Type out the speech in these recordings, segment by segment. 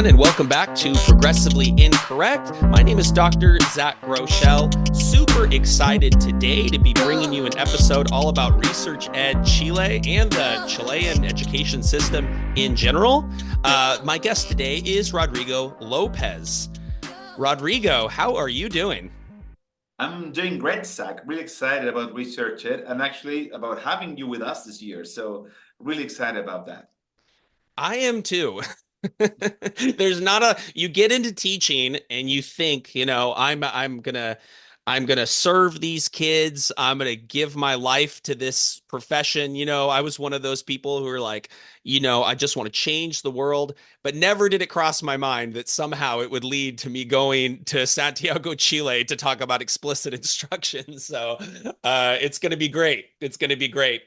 everyone, and welcome back to Progressively Incorrect. My name is Dr. Zach Groeschel. Super excited today to be bringing you an episode all about Research Ed Chile and the Chilean education system in general. My guest today is Rodrigo Lopez. Rodrigo, how are you doing? I'm doing great, Zach. Really excited about Research It and actually about having you with us this year. So, really excited about that. I am too. There's not a you get into teaching and you think, I'm gonna serve these kids. I'm gonna give my life to this profession. I was one of those people who are like, I just want to change the world, but never did it cross my mind that somehow it would lead to me going to Santiago, Chile to talk about explicit instruction. So it's gonna be great. It's gonna be great.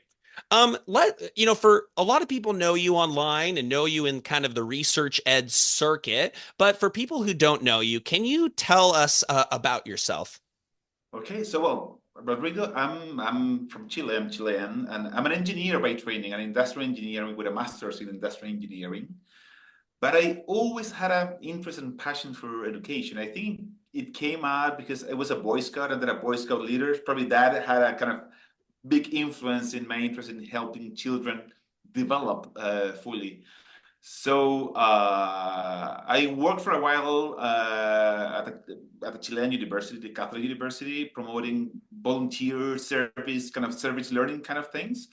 For a lot of people know you online and know you in kind of the research ed circuit, but for people who don't know you, can you tell us about yourself? Okay, so Rodrigo, I'm from Chile. I'm Chilean, and I'm an engineer by training, an industrial engineering with a master's in industrial engineering. But I always had an interest and passion for education. I think it came out because I was a Boy Scout and then a Boy Scout leader. Probably that had a kind of big influence in my interest in helping children develop fully. So I worked for a while at the Chilean university, the Catholic University, promoting volunteer service, kind of service learning kind of things.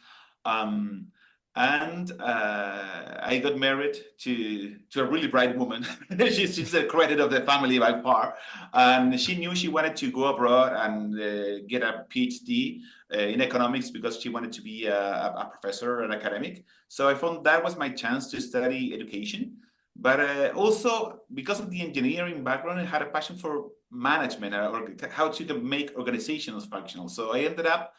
Um, and I got married to a really bright woman. She's the credit of the family by far. And she knew she wanted to go abroad and get a PhD in economics because she wanted to be a professor, an academic. So I found that was my chance to study education. But also, because of the engineering background, I had a passion for management or how to make organizations functional. So I ended up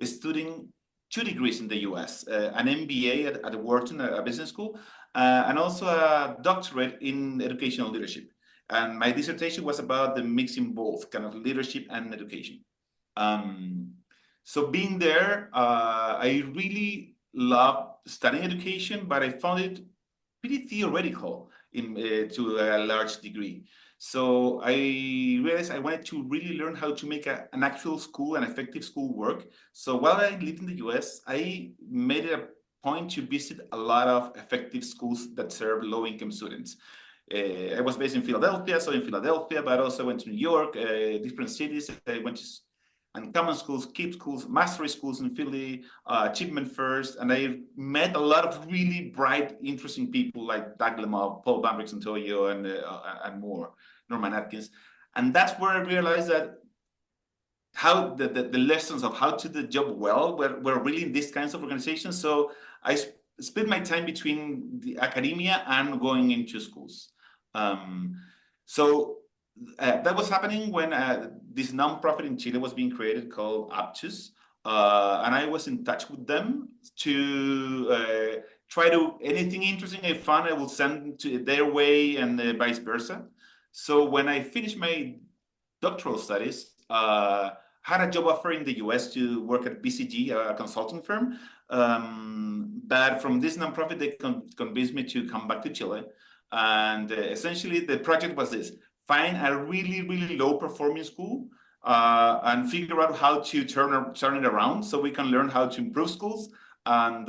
studying 2 degrees in the US, an MBA at Wharton, a business school, and also a doctorate in educational leadership. And my dissertation was about the mixing both kind of leadership and education. Um, so being there, I really love studying education, but I found it pretty theoretical to a large degree. So I realized I wanted to really learn how to make an actual school, an effective school work. So while I lived in the US, I made it a point to visit a lot of effective schools that serve low-income students. I was based in Philadelphia, so in Philadelphia, but I also went to New York, different cities. I went to and common schools, KIPP schools, mastery schools in Philly, Achievement First, and I met a lot of really bright, interesting people like Doug Lemov, Paul Bambrick Santoyo, and more, Norman Atkins. And that's where I realized that how the lessons of how to do the job well were really in these kinds of organizations. So I split my time between the academia and going into schools. Um, so that was happening when this nonprofit in Chile was being created called Aptus. And I was in touch with them to try to anything interesting I found, I will send to their way and vice versa. So when I finished my doctoral studies, had a job offer in the US to work at BCG, a consulting firm. But from this nonprofit, they convinced me to come back to Chile. And essentially, the project was this: find a really, really low performing school and figure out how to turn it around so we can learn how to improve schools and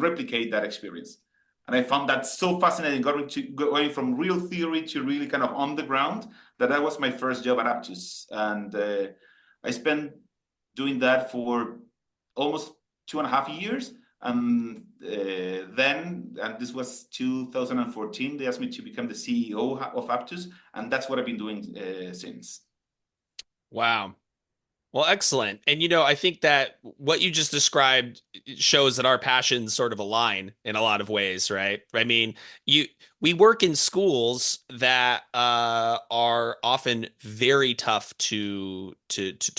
replicate that experience. And I found that so fascinating, going from real theory to really kind of on the ground, that was my first job at Aptus. And I spent doing that for almost 2.5 years. And and this was 2014, they asked me to become the CEO of Aptus, and that's what I've been doing since. Wow. Well, excellent. And I think that what you just described shows that our passions sort of align in a lot of ways, right? I mean, you we work in schools that are often very tough to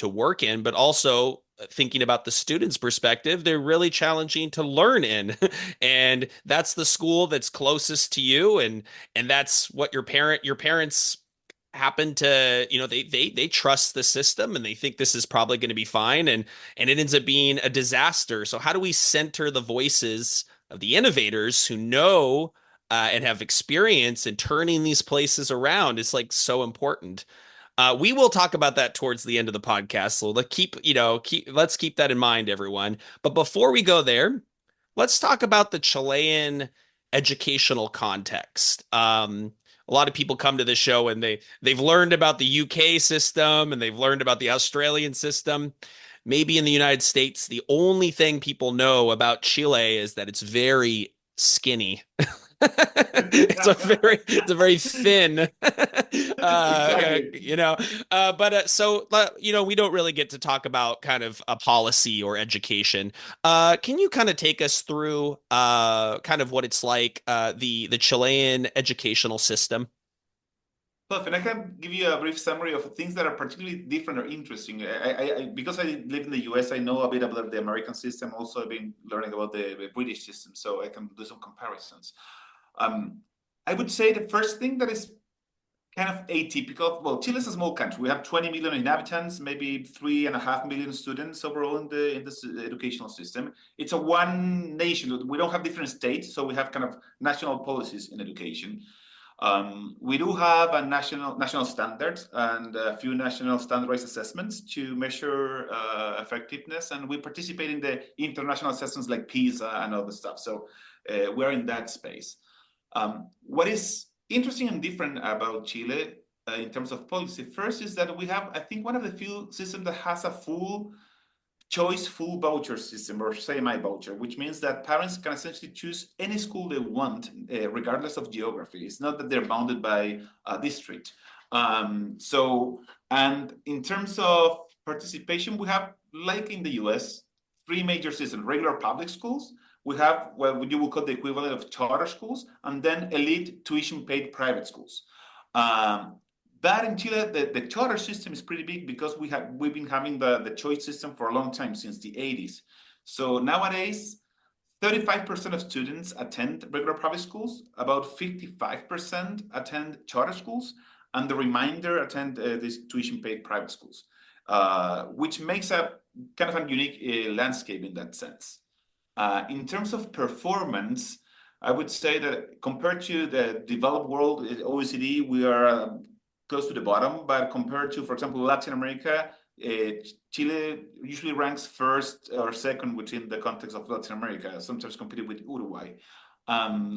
work in, but also thinking about the student's perspective, they're really challenging to learn in. And that's the school that's closest to you, and that's what your parents happen to, they trust the system and they think this is probably going to be fine, and it ends up being a disaster. So how do we center the voices of the innovators who know and have experience in turning these places around is like so important. We will talk about that towards the end of the podcast. So let's keep that in mind, everyone. But before we go there, let's talk about the Chilean educational context. A lot of people come to this show and they've learned about the UK system and they've learned about the Australian system. Maybe in the United States, the only thing people know about Chile is that it's very skinny. It's a very thin Exactly. we don't really get to talk about kind of a policy or education. Can you kind of take us through kind of what it's like, the Chilean educational system? Perfect. I can give you a brief summary of things that are particularly different or interesting. Because I live in the US, I know a bit about the American system. Also, I've been learning about the British system, so I can do some comparisons. Um, I would say the first thing that is kind of atypical. Well, Chile is a small country. We have 20 million inhabitants, maybe 3.5 million students overall in the educational system. It's a one nation. We don't have different states, so we have kind of national policies in education. We do have a national standards and a few national standardized assessments to measure effectiveness, and we participate in the international assessments like PISA and other stuff. So we're in that space. What is interesting and different about Chile in terms of policy, first is that we have, I think, one of the few systems that has a full voucher system or semi-voucher, which means that parents can essentially choose any school they want, regardless of geography. It's not that they're bounded by a district. And in terms of participation, we have, like in the US, three major systems: regular public schools, we have what you would call the equivalent of charter schools, and then elite tuition paid private schools. Um, but in Chile, the charter system is pretty big because we've been having the choice system for a long time, since the 80s. So nowadays, 35% of students attend regular private schools, about 55% attend charter schools, and the remainder attend these tuition paid private schools, which makes a kind of a unique landscape in that sense. In terms of performance, I would say that compared to the developed world, OECD, we are close to the bottom. But compared to, for example, Latin America, Chile usually ranks first or second within the context of Latin America, sometimes competing with Uruguay.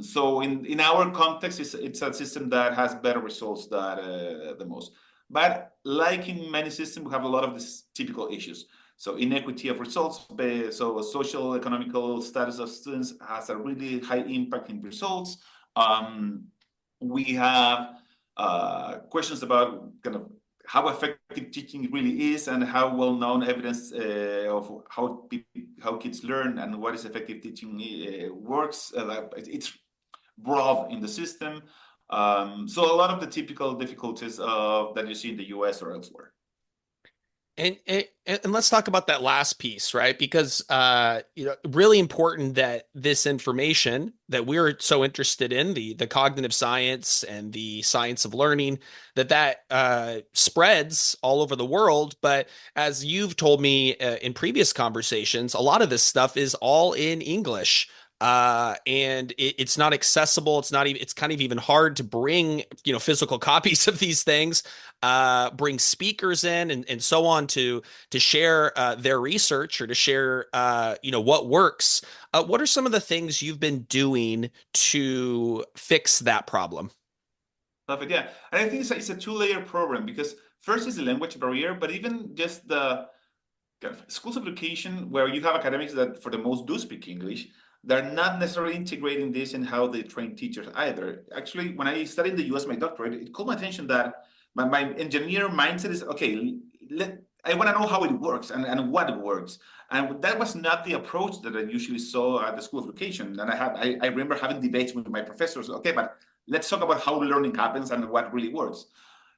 So in our context, it's a system that has better results than the most. But like in many systems, we have a lot of these typical issues. So inequity of results, so social economical status of students has a really high impact in results. We have questions about kind of how effective teaching really is and how well-known evidence of how kids learn and what is effective teaching works. It's broad in the system. So a lot of the typical difficulties that you see in the US or elsewhere. And let's talk about that last piece, right? Because really important that this information that we're so interested in, the cognitive science and the science of learning, that spreads all over the world. But as you've told me in previous conversations, a lot of this stuff is all in English. And it's not accessible. It's not even, it's kind of even hard to bring, physical copies of these things, bring speakers in and so on to share their research or to share, what works. What are some of the things you've been doing to fix that problem? Perfect. Yeah, and I think it's a two-layer program because first is the language barrier, but even just the kind of schools of education where you have academics that for the most do speak English, they're not necessarily integrating this in how they train teachers either. Actually, when I studied in the US, my doctorate, it caught my attention that my engineer mindset is, okay, I want to know how it works and what works. And that was not the approach that I usually saw at the School of Education. And I remember having debates with my professors, okay, but let's talk about how learning happens and what really works.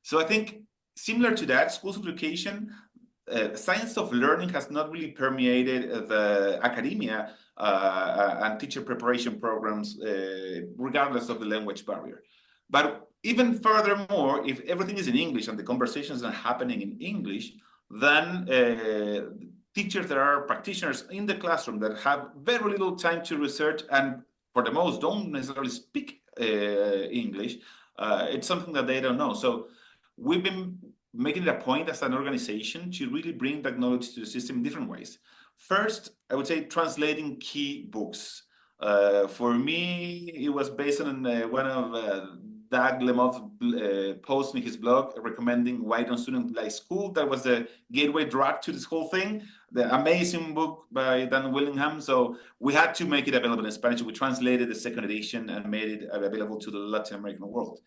So I think similar to that, schools of education, science of learning has not really permeated the academia and teacher preparation programs, regardless of the language barrier. But even furthermore, if everything is in English and the conversations are happening in English, then teachers that are practitioners in the classroom that have very little time to research and for the most don't necessarily speak English, it's something that they don't know. So we've been making it a point as an organization to really bring that knowledge to the system in different ways. First, I would say translating key books. For me, it was based on one of Doug Lemoff's posts in his blog recommending why don't students like school. That was the gateway drug to this whole thing. The amazing book by Dan Willingham. So we had to make it available in Spanish. We translated the second edition and made it available to the Latin American world.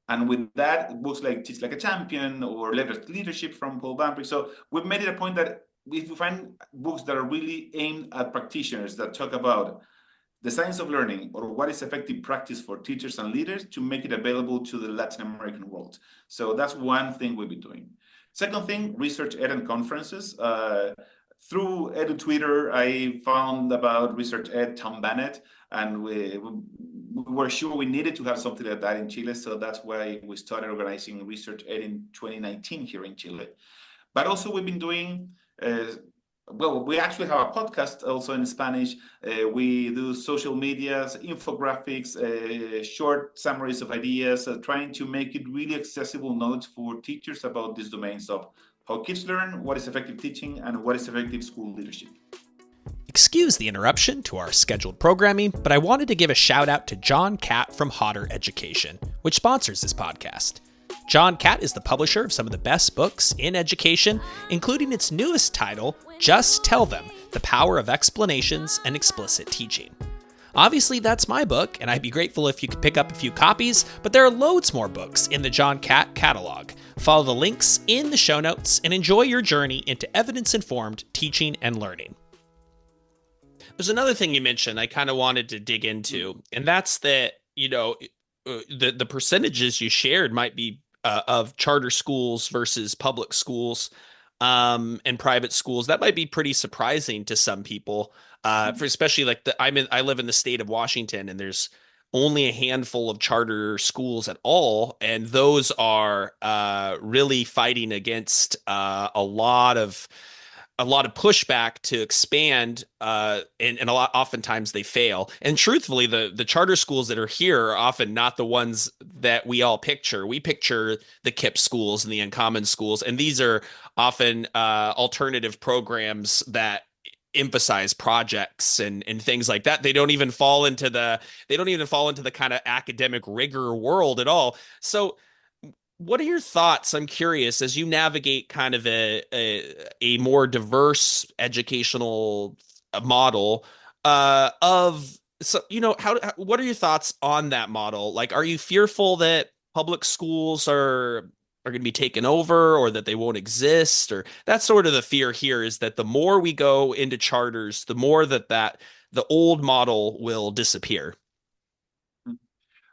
And with that, books like Teach Like a Champion or Leadership from Paul Bambrick. So we've made it a point that if you find books that are really aimed at practitioners that talk about the science of learning or what is effective practice for teachers and leaders, to make it available to the Latin American world. So that's one thing we've been doing. Second thing, research ed and conferences. Through Edu Twitter, I found about research ed, Tom Bennett, and we were sure we needed to have something like that in Chile. So that's why we started organizing research ed in 2019 here in Chile. But also we've been doing, well, we actually have a podcast also in Spanish. We do social medias, infographics, short summaries of ideas, trying to make it really accessible knowledge for teachers about these domains of how kids learn, what is effective teaching, and what is effective school leadership. Excuse the interruption to our scheduled programming, but I wanted to give a shout out to John Catt from Hodder Education, which sponsors this podcast. John Catt is the publisher of some of the best books in education, including its newest title, Just Tell Them: The Power of Explanations and Explicit Teaching. Obviously, that's my book, and I'd be grateful if you could pick up a few copies, but there are loads more books in the John Catt catalog. Follow the links in the show notes and enjoy your journey into evidence-informed teaching and learning. There's another thing you mentioned I kind of wanted to dig into, and that's that, the percentages you shared might be of charter schools versus public schools and private schools. That might be pretty surprising to some people, for especially like I live in the state of Washington, and there's only a handful of charter schools at all, and those are really fighting against a lot of pushback to expand, and oftentimes they fail. And truthfully, the charter schools that are here are often not the ones that we all picture. We picture the KIPP schools and the Uncommon schools, and these are often alternative programs that emphasize projects and things like that. They don't even fall into the kind of academic rigor world at all. So what are your thoughts? I'm curious, as you navigate kind of a more diverse educational model of so what are your thoughts on that model? Like, are you fearful that public schools are going to be taken over, or that they won't exist? Or that's sort of the fear here, is that the more we go into charters, the more that the old model will disappear.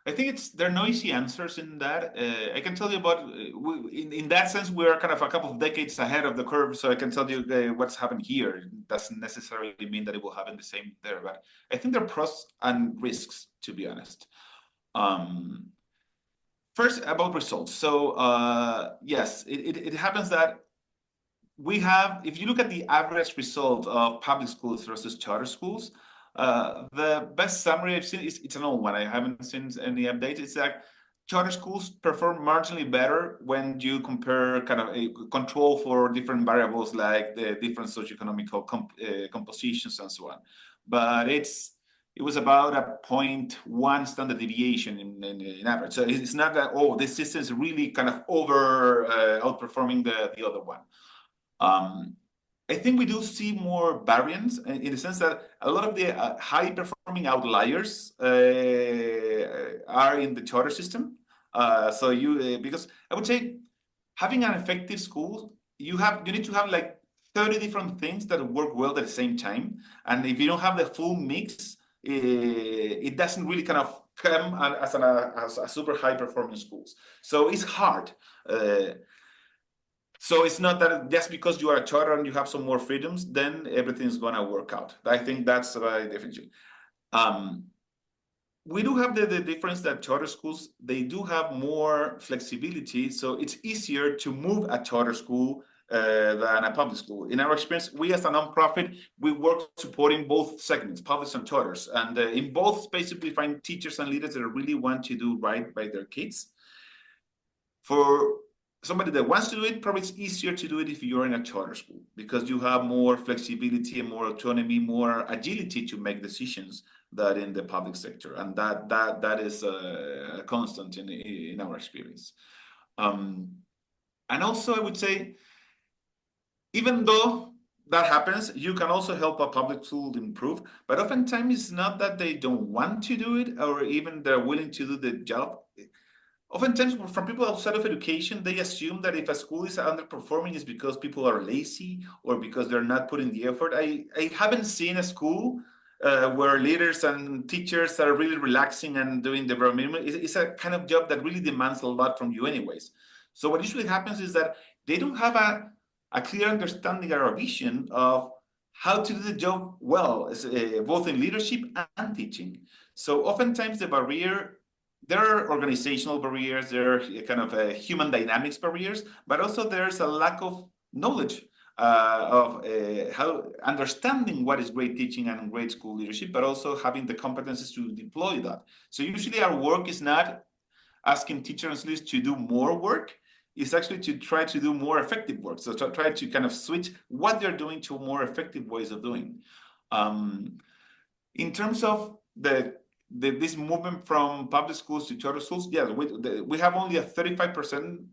I think there are no easy answers in that. I can tell you about, in that sense, we're kind of a couple of decades ahead of the curve. So I can tell you what's happened here. It doesn't necessarily mean that it will happen the same there. But I think there are pros and risks, to be honest. First, about results. So yes, it happens that we have, if you look at the average result of public schools versus charter schools, the best summary I've seen is, it's an old one, I haven't seen any updates. It's that charter schools perform marginally better when you compare kind of a control for different variables like the different socioeconomic compositions and so on. But it was about a 0.1 standard deviation in average. So it's not that, oh, this system is really kind of outperforming the other one. I think we do see more variance in the sense that a lot of the high performing outliers are in the charter system. Because I would say having an effective school, you need to have like 30 different things that work well at the same time. And if you don't have the full mix, it doesn't really kind of come as a super high performing schools. So it's hard. So it's not that just because you are a charter and you have some more freedoms, then everything's going to work out. I think that's very different. We do have the difference that charter schools, they do have more flexibility. So it's easier to move a charter school than a public school. In our experience, we as a nonprofit, we work supporting both segments, publics and charters. And in both spaces, we find teachers and leaders that really want to do right by their kids. For somebody that wants to do it, probably it's easier to do it if you're in a charter school because you have more flexibility and more autonomy, more agility to make decisions than in the public sector, and that is a constant in our experience. And also, I would say, even though that happens, you can also help a public school improve. But oftentimes, it's not that they don't want to do it or even they're willing to do the job. Oftentimes, from people outside of education, they assume that if a school is underperforming, it's because people are lazy or because they're not putting the effort. I haven't seen a school where leaders and teachers are really relaxing and doing the bare minimum. It's a kind of job that really demands a lot from you, anyways. So what usually happens is that they don't have a clear understanding or a vision of how to do the job well, both in leadership and teaching. So oftentimes the barrier, there are organizational barriers, there are kind of human dynamics barriers, but also there's a lack of knowledge of how understanding what is great teaching and great school leadership, but also having the competencies to deploy that. So usually our work is not asking teachers and leaders to do more work, is actually to try to do more effective work. So to try to kind of switch what they're doing to more effective ways of doing. In terms of this movement from public schools to charter schools, yeah, we have only a 35%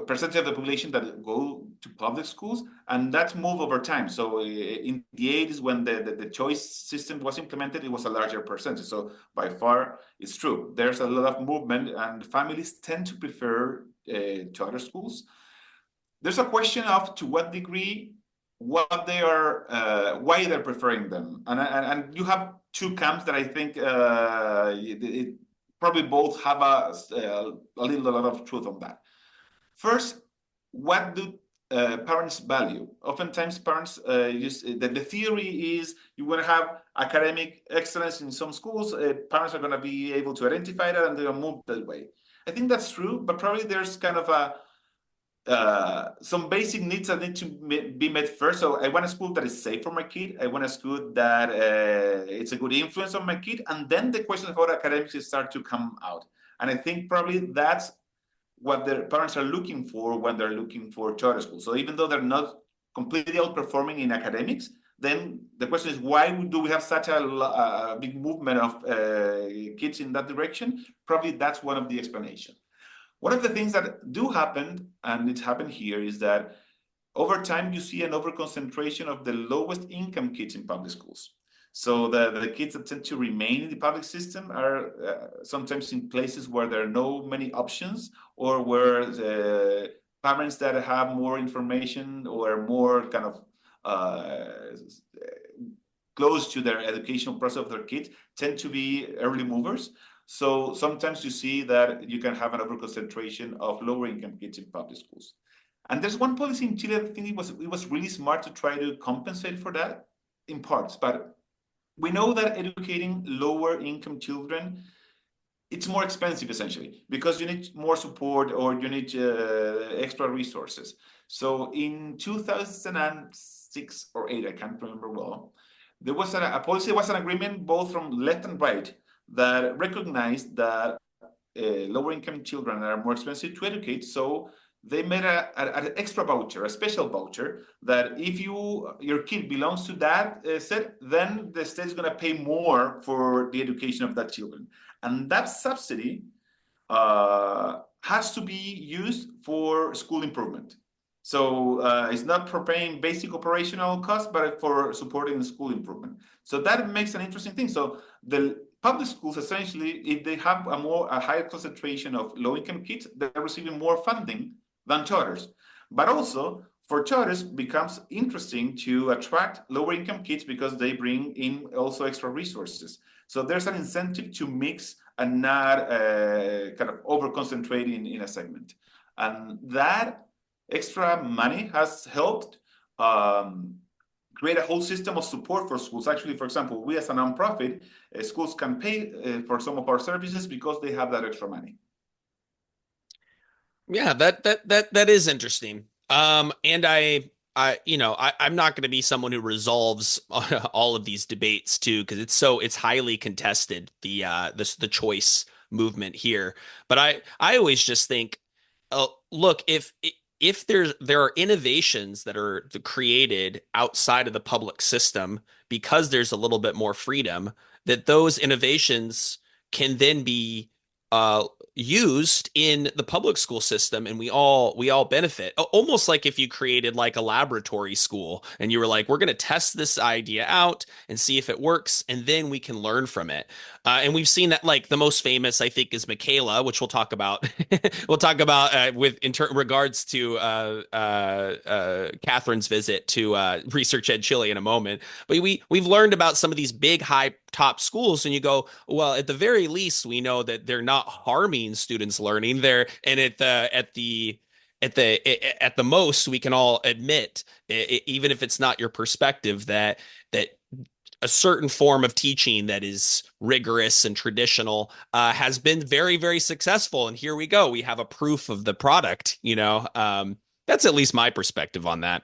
percentage of the population that go to public schools, and that's moved over time. So in the 80s, when the choice system was implemented, it was a larger percentage. So by far, it's true. There's a lot of movement, and families tend to prefer charter schools. There's a question of to what degree, what they are, why they're preferring them, and you have two camps that I think it probably both have a lot of truth on that. First, what do parents value? Oftentimes, parents use the theory is you want to have academic excellence in some schools. Parents are going to be able to identify that and they're going to move that way. I think that's true, but probably there's kind of some basic needs that need to be met first. So I want a school that is safe for my kid. I want a school that it's a good influence on my kid. And then the questions about academics start to come out. And I think probably that's what their parents are looking for when they're looking for charter schools. So even though they're not completely outperforming in academics, then the question is, why do we have such a big movement of kids in that direction? Probably that's one of the explanations. One of the things that do happen, and it's happened here, is that over time you see an overconcentration of the lowest income kids in public schools. So the kids that tend to remain in the public system are sometimes in places where there are no many options, or where the parents that have more information or more kind of close to their educational process of their kids tend to be early movers. So sometimes you see that you can have an overconcentration of lower income kids in public schools. And there's one policy in Chile, I think it was really smart to try to compensate for that in parts, but we know that educating lower income children, it's more expensive essentially because you need more support or you need extra resources. So in 2006 or 8, I can't remember well, there was a policy, there was an agreement both from left and right that recognized that lower income children are more expensive to educate. So they made an extra voucher, a special voucher, that if your kid belongs to that set, then the state is going to pay more for the education of that children. And that subsidy has to be used for school improvement. So it's not for paying basic operational costs, but for supporting the school improvement. So that makes an interesting thing. So the public schools, essentially, if they have a higher concentration of low-income kids, they're receiving more funding than charters. But also, for charters, becomes interesting to attract lower income kids because they bring in also extra resources. So there's an incentive to mix and not kind of over concentrate in a segment. And that extra money has helped create a whole system of support for schools. Actually, for example, we as a nonprofit, schools can pay for some of our services because they have that extra money. Yeah, that is interesting. And I'm not going to be someone who resolves all of these debates too, because it's highly contested, the choice movement here. But I always just think, look, if there are innovations that are created outside of the public system because there's a little bit more freedom, that those innovations can then be uh used in the public school system, and we all benefit. Almost like if you created like a laboratory school and you were like, we're going to test this idea out and see if it works, and then we can learn from it. And we've seen that, like the most famous I think is Michaela, which we'll talk about we'll talk about with regards to Catherine's visit to Research Ed Chile in a moment. But we've learned about some of these big high top schools, and you go, well, at the very least, we know that they're not harming students' learning. They're and at the most, we can all admit, even if it's not your perspective, that a certain form of teaching that is rigorous and traditional has been very, very successful. And here we go. We have a proof of the product. That's at least my perspective on that.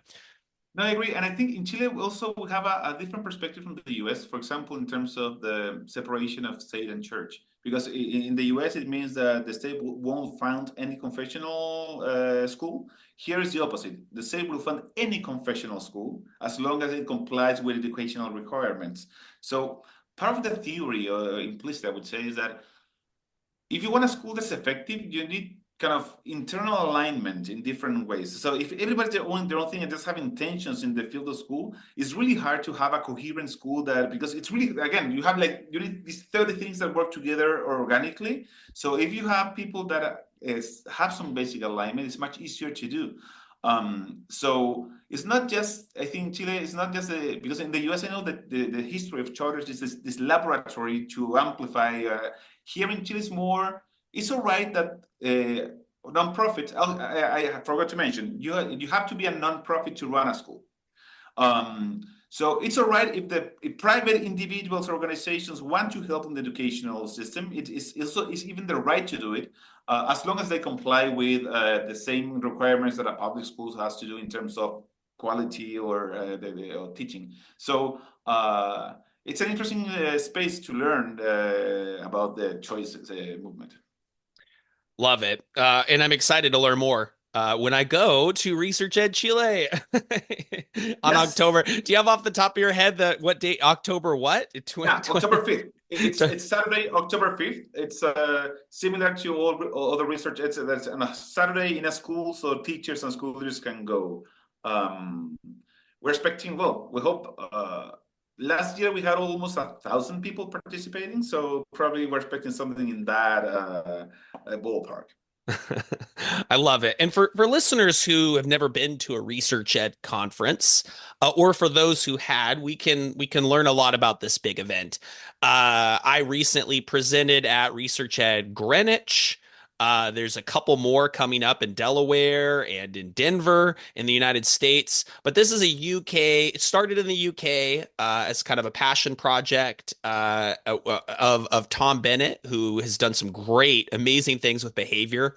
No, I agree. And I think in Chile also we have a different perspective from the US, for example, in terms of the separation of state and church. Because in the US, it means that the state won't fund any confessional school. Here is the opposite. The state will fund any confessional school as long as it complies with educational requirements. So part of the theory, implicit, I would say, is that if you want a school that's effective, you need kind of internal alignment in different ways. So if everybody's their own thing and just have intentions in the field of school, it's really hard to have a coherent school that, because it's really, again, you need these 30 things that work together organically. So if you have people that have some basic alignment, it's much easier to do. So it's not just, I think Chile is not just because in the US, I know that the history of charters is this laboratory to amplify. Here in Chile, is more. It's all right that nonprofit. I forgot to mention you have to be a nonprofit to run a school. So it's all right if private individuals or organizations want to help in the educational system. It's even the right to do it as long as they comply with the same requirements that a public school has to do in terms of quality or or teaching. So it's an interesting space to learn about the choice movement. Love it. And I'm excited to learn more when I go to Research Ed Chile on Yes. October. Do you have off the top of your head what date? October what? Yeah, 2020? October 5th. It's Saturday, October 5th. It's similar to all the research. That's on a Saturday in a school, so teachers and school leaders can go. Um, we're expecting, well, we hope. Last year we had almost 1,000 people participating, so probably we're expecting something in that ballpark. I love it. And for listeners who have never been to a Research Ed conference, or for those who had, we can learn a lot about this big event. I recently presented at Research Ed Greenwich. There's a couple more coming up in Delaware and in Denver in the United States. But this is a UK. It started in the UK as kind of a passion project of Tom Bennett, who has done some great, amazing things with behavior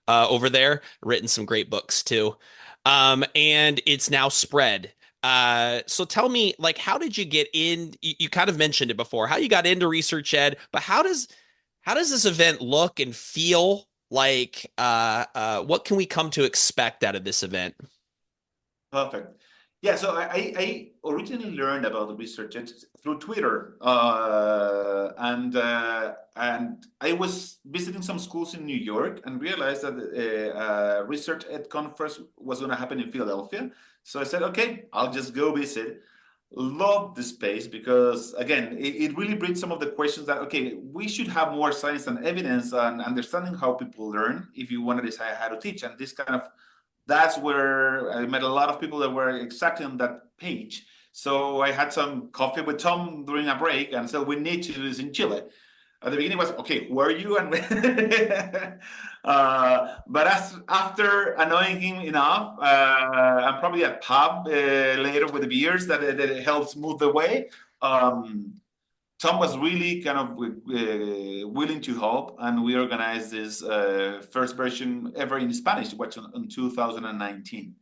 over there, written some great books too. And it's now spread. So tell me, like, how did you get in? You kind of mentioned it before, how you got into Research Ed, but how does this event look and feel like? What can we come to expect out of this event? Perfect. Yeah, so I originally learned about the research through Twitter, and I was visiting some schools in New York and realized that Research Ed conference was going to happen in Philadelphia. So I said, okay, I'll just go visit. Love the space because again, it really brings some of the questions that okay, we should have more science and evidence and understanding how people learn if you want to decide how to teach, and this kind of that's where I met a lot of people that were exactly on that page. So I had some coffee with Tom during a break, and so we need to do this in Chile. At the beginning was okay, who are you? And but after annoying him enough, and probably a pub later with the beers that helps move the way. Um, Tom was really kind of willing to help, and we organized this first version ever in Spanish, which in 2019.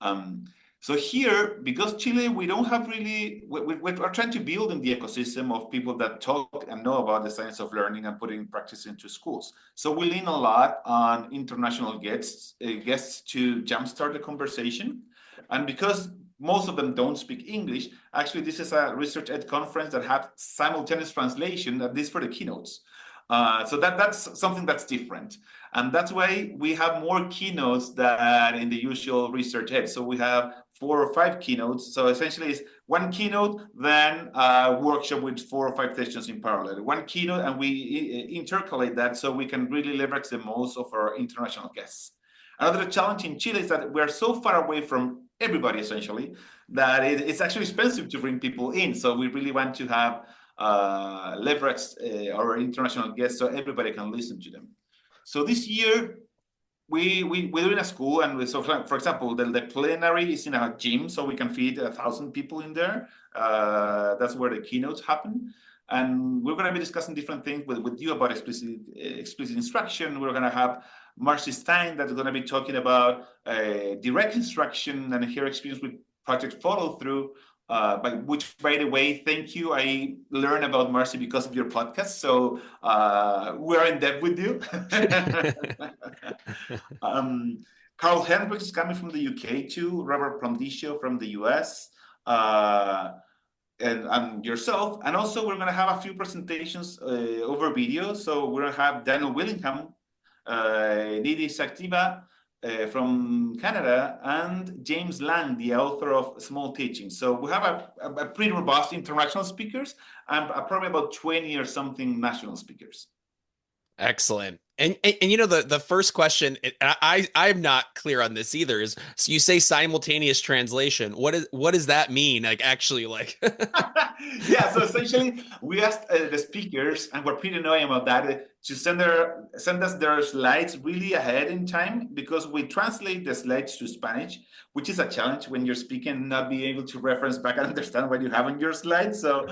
Um, so here, because Chile, we don't have really, we're trying to build in the ecosystem of people that talk and know about the science of learning and putting practice into schools. So we lean a lot on international guests to jumpstart the conversation. And because most of them don't speak English, actually, this is a research ed conference that has simultaneous translation, at least for the keynotes. So that's something that's different. And that's why we have more keynotes than in the usual research ed. So we have 4 or 5 keynotes. So essentially it's one keynote, then a workshop with 4 or 5 sessions in parallel. One keynote, and we intercalate that so we can really leverage the most of our international guests. Another challenge in Chile is that we're so far away from everybody, essentially, that it's actually expensive to bring people in. So we really want to have leverage our international guests so everybody can listen to them. So this year, we're in a school, and so for example, the plenary is in a gym, so we can feed 1,000 people in there. That's where the keynotes happen. And we're going to be discussing different things with you about explicit instruction. We're going to have Marcy Stein that's going to be talking about direct instruction and her experience with project follow through. By the way, thank you. I learned about Marcy because of your podcast, so we're in debt with you. Carl Hendricks is coming from the UK too. Robert Plumdicio from the US. And yourself. And also, we're going to have a few presentations over video. So we're going to have Daniel Willingham, Nidhi Saktiva from Canada, and James Lang, the author of Small Teaching. So we have a pretty robust international speakers and probably about 20 or something national speakers. Excellent. And you know the first question, I'm not clear on this either, is so you say simultaneous translation. What does that mean? Like actually like Yeah, so essentially we asked the speakers, and we're pretty annoying about that, to send us their slides really ahead in time, because we translate the slides to Spanish, which is a challenge when you're speaking, not being able to reference back and understand what you have on your slides. So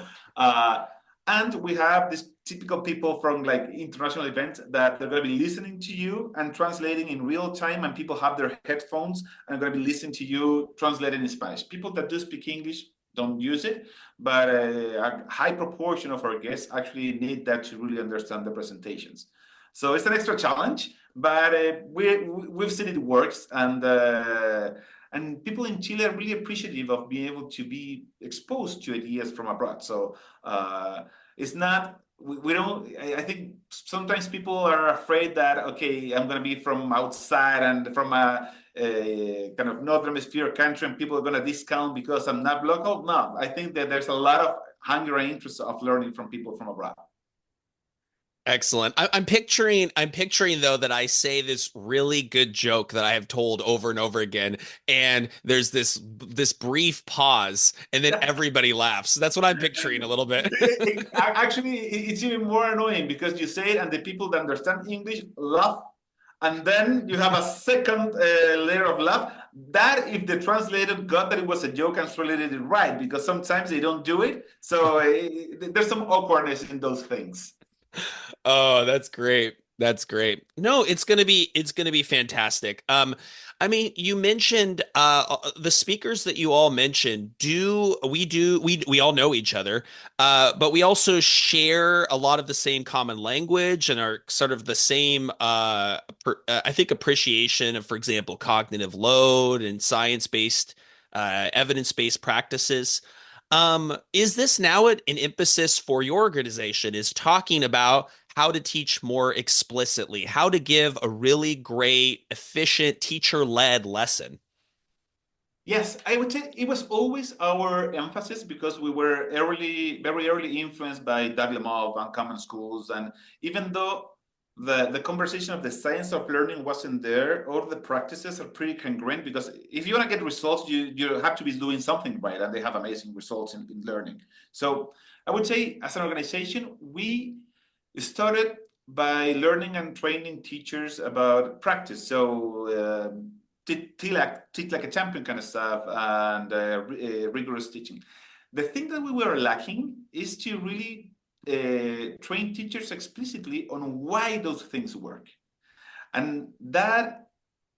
and we have these typical people from like international events that they're going to be listening to you and translating in real time, and people have their headphones and going to be listening to you translating in Spanish. People that do speak English don't use it, but a high proportion of our guests actually need that to really understand the presentations. So it's an extra challenge, but we've seen it works, and people in Chile are really appreciative of being able to be exposed to ideas from abroad. So it's not, we don't, I think sometimes people are afraid that, okay, I'm going to be from outside and from a kind of Northern Hemisphere country, and people are going to discount because I'm not local. No, I think that there's a lot of hunger and interest of learning from people from abroad. excellent. I'm picturing though that I say this really good joke that I have told over and over again, and there's this brief pause, and then everybody laughs. That's what I'm picturing a little bit. Actually, it's even more annoying because you say it and the people that understand English laugh, and then you have a second layer of laugh. That if the translator got that it was a joke and translated it right, because sometimes they don't do it. So there's some awkwardness in those things. Oh, that's great. That's great. No, it's gonna be fantastic. I mean, you mentioned the speakers that you all mentioned. We all know each other, but we also share a lot of the same common language and are sort of the same I think appreciation of, for example, cognitive load and science-based evidence-based practices. Is this now an emphasis for your organization? Is talking about how to teach more explicitly, how to give a really great, efficient, teacher-led lesson? Yes, I would say it was always our emphasis because we were very early influenced by WMO and common schools. And even though the conversation of the science of learning wasn't there, all the practices are pretty congruent, because if you want to get results, you have to be doing something right, and they have amazing results in learning. So I would say as an organization, we started by learning and training teachers about practice. So teach like a champion kind of stuff, and rigorous teaching. The thing that we were lacking is to really train teachers explicitly on why those things work. And that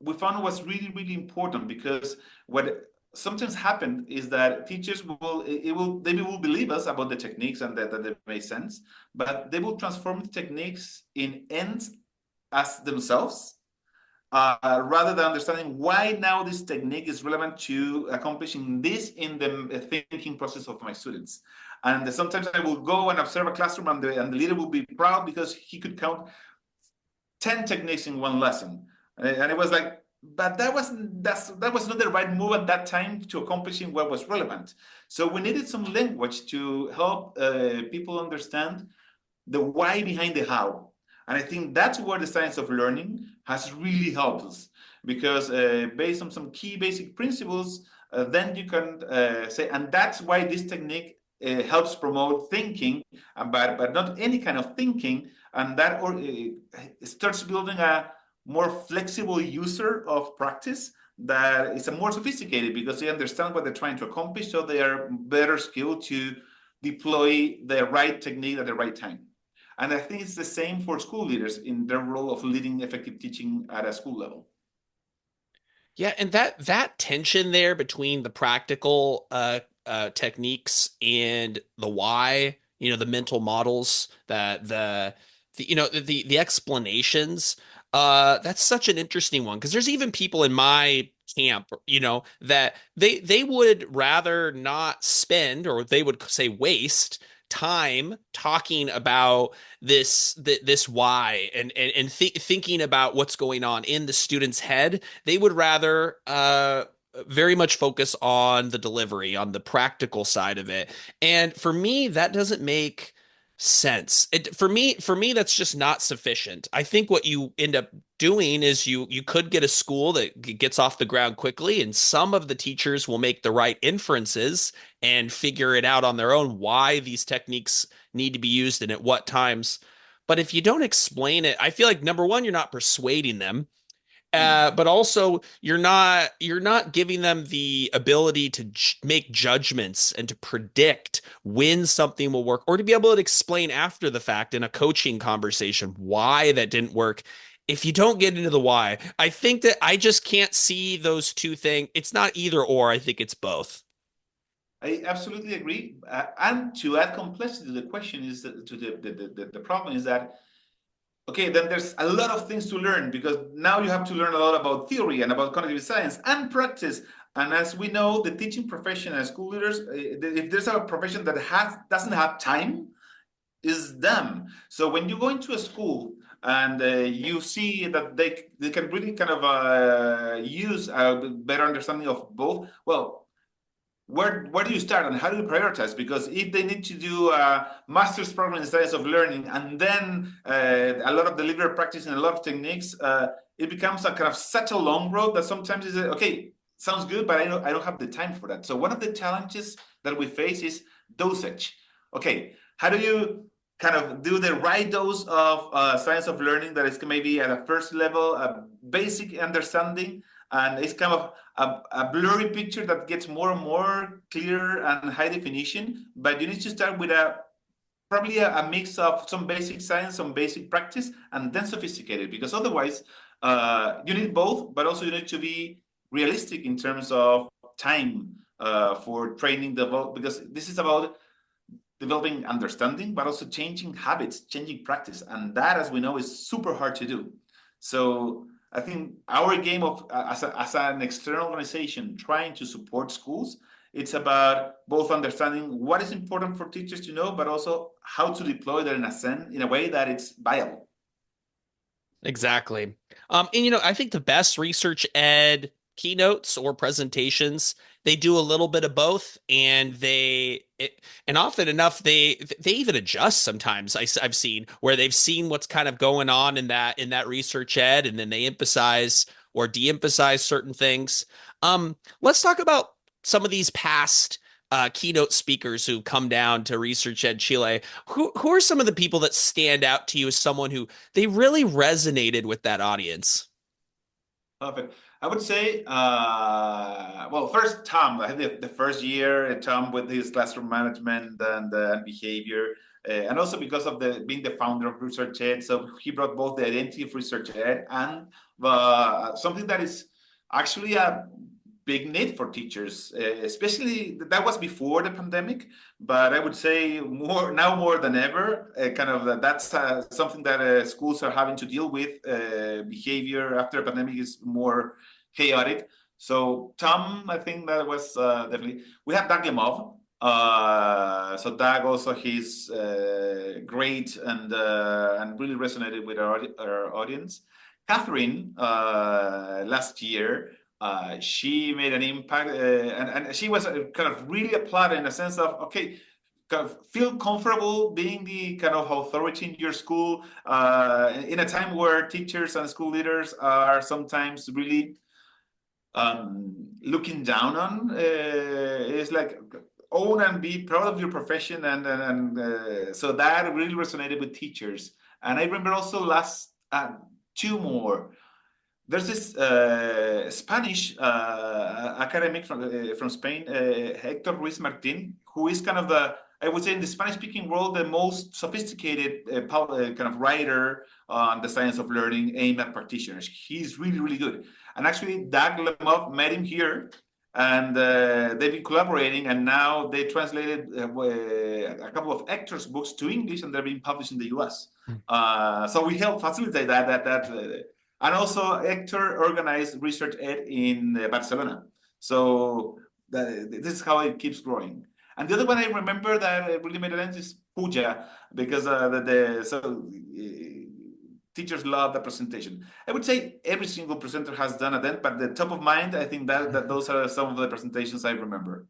we found was really, really important because what sometimes happened is that teachers they will believe us about the techniques and that they make sense, but they will transform the techniques in ends as themselves rather than understanding why now this technique is relevant to accomplishing this in the thinking process of my students. And sometimes I will go and observe a classroom, and the leader will be proud because he could count 10 techniques in one lesson. And it was like, but that was not the right move at that time to accomplishing what was relevant. So we needed some language to help people understand the why behind the how. And I think that's where the science of learning has really helped us because based on some key basic principles, then you can say, and that's why this technique helps promote thinking, but not any kind of thinking. And that starts building a more flexible user of practice that is a more sophisticated because they understand what they're trying to accomplish, so they are better skilled to deploy the right technique at the right time. And I think it's the same for school leaders in their role of leading effective teaching at a school level. Yeah, and that tension there between the practical techniques and the why, the mental models, that the explanations, that's such an interesting one because there's even people in my camp, that they would rather not spend, or they would say waste time talking about this why, and thinking about what's going on in the student's head. They would rather very much focus on the delivery, on the practical side of it. And for me, that doesn't make sense. For me, that's just not sufficient. I think what you end up doing is you could get a school that gets off the ground quickly, and some of the teachers will make the right inferences and figure it out on their own why these techniques need to be used and at what times. But if you don't explain it, I feel like number one, you're not persuading them. Mm. But also you're not giving them the ability to make judgments and to predict when something will work, or to be able to explain after the fact in a coaching conversation why that didn't work. If you don't get into the why, I think that I just can't see those two things. It's not either or. I think it's both. I absolutely agree. And to add complexity to the question is that, to the problem is that okay, then there's a lot of things to learn because now you have to learn a lot about theory and about cognitive science and practice. And as we know, the teaching profession and school leaders, if there's a profession that doesn't have time, is them. So when you go into a school and you see that they can really kind of use a better understanding of both, well, where do you start and how do you prioritize? Because if they need to do a master's program in science of learning and then a lot of delivery practice and a lot of techniques, it becomes a kind of such a long road that sometimes it's okay, sounds good, but I don't have the time for that. So one of the challenges that we face is dosage. Okay, how do you kind of do the right dose of science of learning that is maybe at a first level, a basic understanding, and it's kind of a blurry picture that gets more and more clear and high definition, but you need to start with probably a mix of some basic science, some basic practice, and then sophisticated, because otherwise you need both, but also you need to be realistic in terms of time for training because this is about developing understanding, but also changing habits, changing practice. And that, as we know, is super hard to do. So I think our game of as an external organization trying to support schools, it's about both understanding what is important for teachers to know, but also how to deploy that in a way that it's viable. Exactly. And I think the best research ed keynotes or presentations, they do a little bit of both, and and often enough they even adjust sometimes. I've seen where they've seen what's kind of going on in that research ed, and then they emphasize or de-emphasize certain things. Let's talk about some of these past keynote speakers who come down to Research Ed Chile. Who are some of the people that stand out to you as someone who they really resonated with that audience? Perfect. I would say, well, first Tom. I think the first year, Tom with his classroom management and behavior, and also because of the being the founder of Research Ed, so he brought both the identity of Research Ed and something that is actually a big need for teachers, especially that was before the pandemic, but I would say more now more than ever. Kind of that's something that schools are having to deal with. Behavior after a pandemic is more chaotic. So Tom, I think that was definitely. We have Doug Lemov. So Doug also he's great and really resonated with our audience. Catherine last year she made an impact, and she was kind of really applauded in the sense of okay, kind of feel comfortable being the kind of authority in your school in a time where teachers and school leaders are sometimes really looking down on. It's like own and be proud of your profession, and so that really resonated with teachers. And I remember also last two more. There's this Spanish academic from Spain, Hector Ruiz Martin, who is kind of the, I would say, in the Spanish-speaking world, the most sophisticated kind of writer on the science of learning aimed at practitioners. He's really, really good. And actually, Doug Lemov met him here, and they've been collaborating. And now they translated a couple of Hector's books to English, and they're being published in the U.S. So we help facilitate that. And also, Hector organized Research Ed in Barcelona. So this is how it keeps growing. And the other one I remember that really made a dent is Puja, because teachers love the presentation. I would say every single presenter has done a dent, but the top of mind, I think that those are some of the presentations I remember.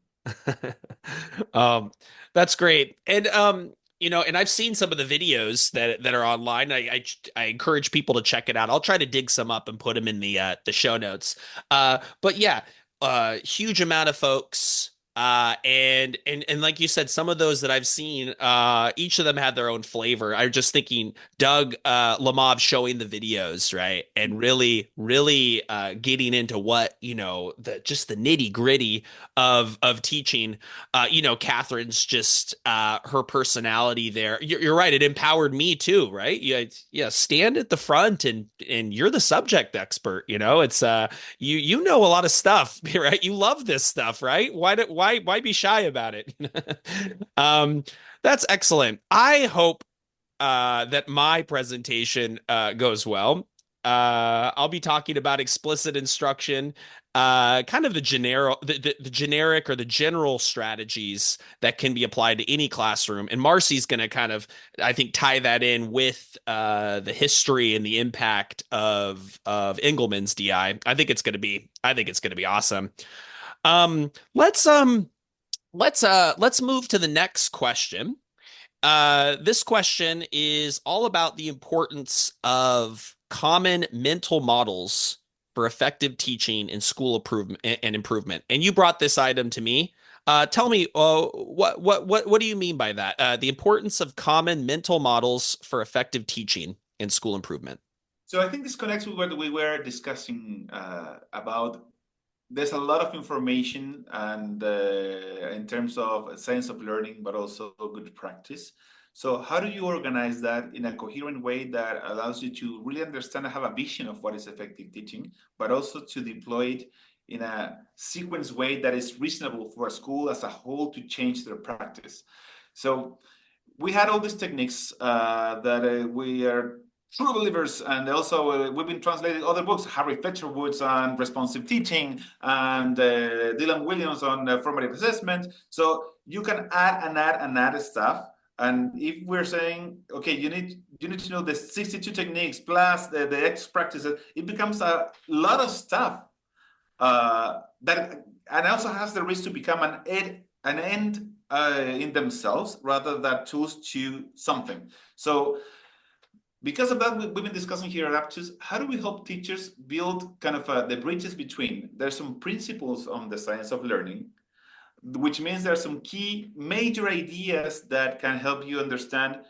Um, that's great. And and I've seen some of the videos that are online. I encourage people to check it out. I'll try to dig some up and put them in the show notes. But yeah, huge amount of folks. And like you said, some of those that I've seen, each of them had their own flavor. I'm just thinking Doug Lamov showing the videos, right? And really getting into what, just the nitty-gritty of teaching. Catherine's just her personality there. You're right. It empowered me too, right? Yeah, stand at the front and you're the subject expert. It's you know a lot of stuff, right? You love this stuff, right? Why be shy about it? um, that's excellent. I hope that my presentation goes well. I'll be talking about explicit instruction, kind of the generic or the general strategies that can be applied to any classroom. And Marcy's going to kind of, I think, tie that in with the history and the impact of Engelman's DI. I think it's going to be awesome. Um, let's um let's move to the next question. This question is all about the importance of common mental models for effective teaching and school improvement. And you brought this item to me. Tell me, what do you mean by that? The importance of common mental models for effective teaching and school improvement. So I think this connects with what we were discussing about. There's a lot of information and in terms of science of learning, but also good practice. So how do you organize that in a coherent way that allows you to really understand and have a vision of what is effective teaching, but also to deploy it in a sequence way that is reasonable for a school as a whole to change their practice? So we had all these techniques that we are true believers, and also we've been translating other books, Harry Fletcher Woods on responsive teaching and Dylan Williams on formative assessment. So you can add stuff. And if we're saying, okay, you need to know the 62 techniques plus the X practices, it becomes a lot of stuff that and also has the risk to become an end in themselves rather than tools to something. So because of that, we've been discussing here at Aptus, how do we help teachers build kind of the bridges between, there's some principles on the science of learning, which means there are some key major ideas that can help you understand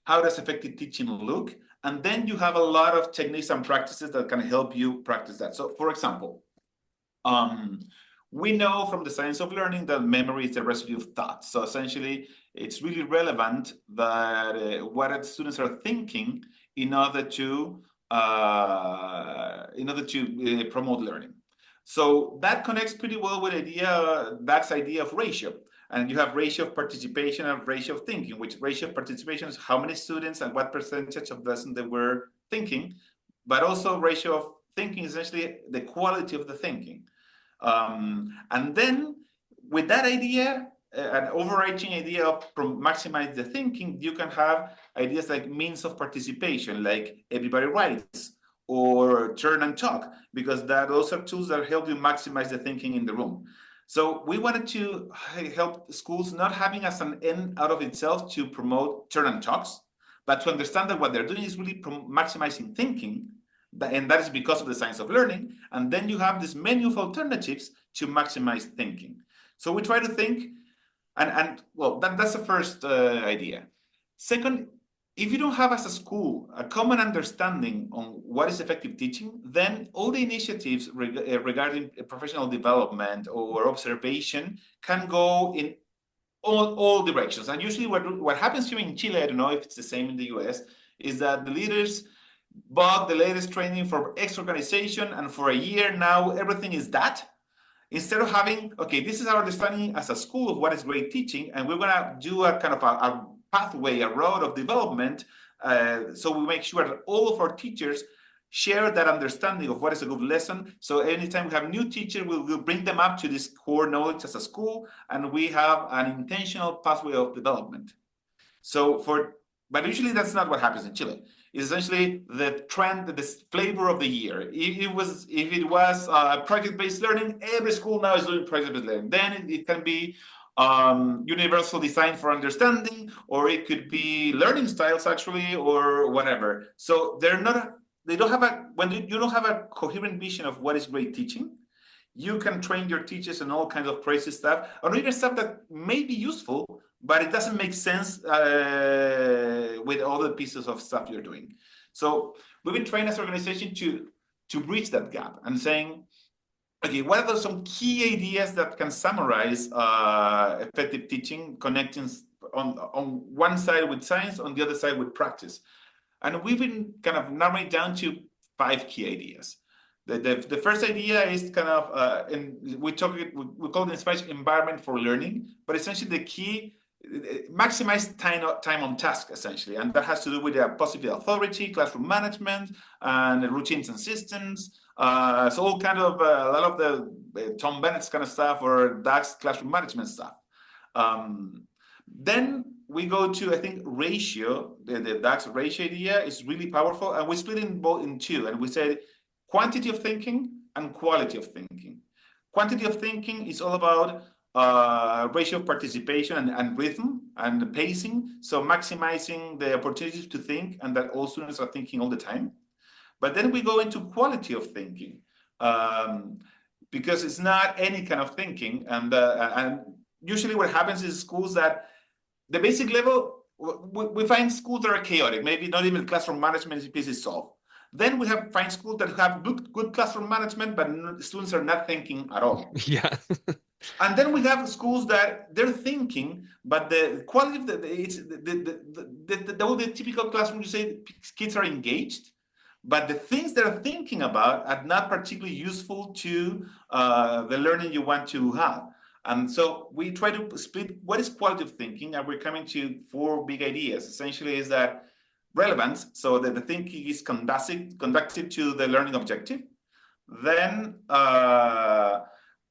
how does effective teaching look, and then you have a lot of techniques and practices that can help you practice that. So for example, Um, we know from the science of learning that memory is the residue of thought. So essentially, it's really relevant that what students are thinking in order to promote learning. So that connects pretty well with Dax's idea of ratio. And you have ratio of participation and ratio of thinking, which ratio of participation is how many students and what percentage of lessons they were thinking, but also ratio of thinking is essentially the quality of the thinking. And then with that idea, an overarching idea of maximize the thinking, you can have ideas like means of participation, like everybody writes or turn and talk, because those are tools that help you maximize the thinking in the room. So we wanted to help schools not having as an end out of itself to promote turn and talks, but to understand that what they're doing is really maximizing thinking, and that is because of the science of learning. And then you have this menu of alternatives to maximize thinking. So we try to think, and well, that's the first idea. Second, if you don't have as a school a common understanding on what is effective teaching, then all the initiatives regarding professional development or observation can go in all directions. And usually what happens here in Chile, I don't know if it's the same in the US, is that the leaders bought the latest training for X organization, and for a year now, everything is that. Instead of having, okay, this is our understanding as a school of what is great teaching, and we're going to do a kind of a pathway, a road of development. So we make sure that all of our teachers share that understanding of what is a good lesson. So anytime we have new teachers, we'll bring them up to this core knowledge as a school, and we have an intentional pathway of development. But usually that's not what happens in Chile. It's essentially the trend, the flavor of the year. If it was project-based learning, every school now is doing project-based learning. Then it can be universal design for understanding, or it could be learning styles actually, or whatever. So they don't have when you don't have a coherent vision of what is great teaching, you can train your teachers and all kinds of crazy stuff, or even stuff that may be useful, but it doesn't make sense with all the pieces of stuff you're doing. So we've been trained as an organization to bridge that gap and saying, okay, what are some key ideas that can summarize effective teaching, connecting on one side with science, on the other side with practice? And we've been kind of narrowing it down to 5 key ideas. The first idea is kind of, and we call it in Spanish environment for learning, but essentially the key, maximize time on task, essentially. And that has to do with positive authority, classroom management, and routines and systems. So all kind of, a lot of the Tom Bennett's kind of stuff or Dax's classroom management stuff. Then we go to, I think, ratio. The Dax ratio idea is really powerful, and we split it in two, and we said quantity of thinking and quality of thinking. Quantity of thinking is all about ratio of participation and rhythm and pacing, so maximizing the opportunities to think, and that all students are thinking all the time. But then we go into quality of thinking, because it's not any kind of thinking, and usually what happens is schools that the basic level, we find schools that are chaotic, maybe not even classroom management piece is solved. Then we find schools that have good classroom management, but students are not thinking at all. Yeah. And then we have schools that they're thinking, but the quality of the typical classroom, you say kids are engaged, but the things they're thinking about are not particularly useful to the learning you want to have. And so we try to split what is quality of thinking, and we're coming to 4 big ideas. Essentially is that relevance, so that the thinking is conducted to the learning objective. Then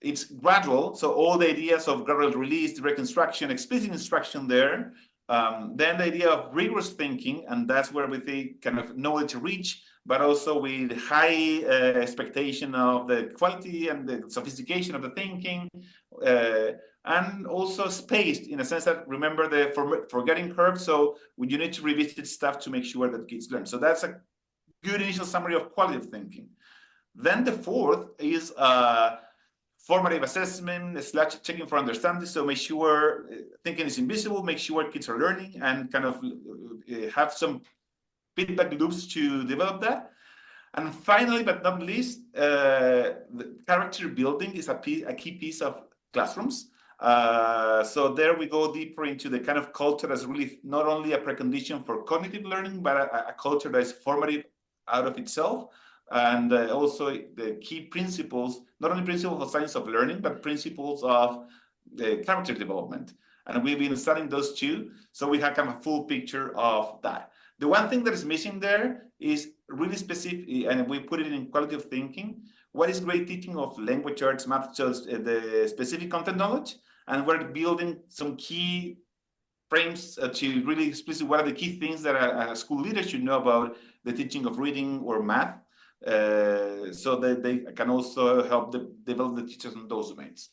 it's gradual, so all the ideas of gradual release, direct instruction, explicit instruction there. Then the idea of rigorous thinking, and that's where we think kind of knowledge reach, but also with high expectation of the quality and the sophistication of the thinking, and also spaced in a sense that remember the forgetting curve. So you need to revisit stuff to make sure that kids learn. So that's a good initial summary of quality of thinking. Then the fourth is formative assessment / checking for understanding. So make sure thinking is invisible, make sure kids are learning, and kind of have some feedback loops to develop that. And finally, but not least, the character building is a key piece of classrooms. So there we go deeper into the kind of culture that's really not only a precondition for cognitive learning, but a culture that is formative out of itself. And also the key principles, not only principles of science of learning, but principles of character development. And we've been studying those two. So we have kind of a full picture of that. The one thing that is missing there is really specific, and we put it in quality of thinking. What is great teaching of language arts, math, shows the specific content knowledge, and we're building some key frames to really explicit what are the key things that a school leader should know about the teaching of reading or math, so that they can also help develop the teachers in those domains.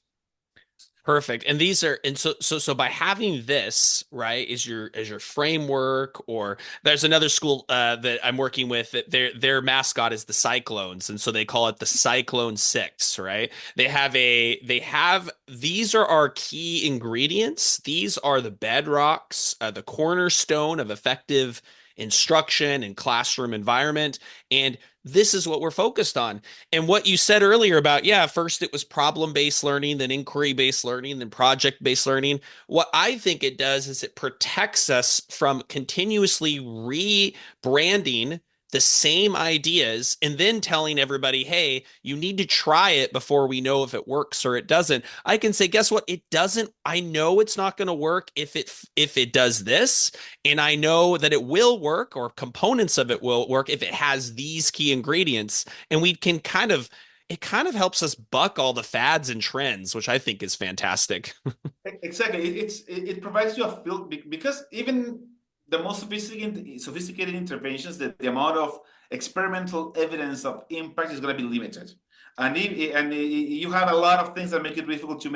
Perfect. And these are and so by having this, right, is your framework, or there's another school that I'm working with that their mascot is the Cyclones, and so they call it the Cyclone Six, right? They have these are our key ingredients. These are the bedrocks, the cornerstone of effective instruction and classroom environment. And this is what we're focused on. And what you said earlier about, yeah, first it was problem-based learning, then inquiry-based learning, then project-based learning. What I think it does is it protects us from continuously rebranding the same ideas and then telling everybody, hey, you need to try it before we know if it works or it doesn't. I can say, guess what? It doesn't. I know it's not going to work if it does this, and I know that it will work, or components of it will work, if it has these key ingredients. And we can kind of, it kind of helps us buck all the fads and trends, which I think is fantastic. Exactly. It provides you a feel because even the most sophisticated interventions, the amount of experimental evidence of impact is going to be limited. And you have a lot of things that make it difficult to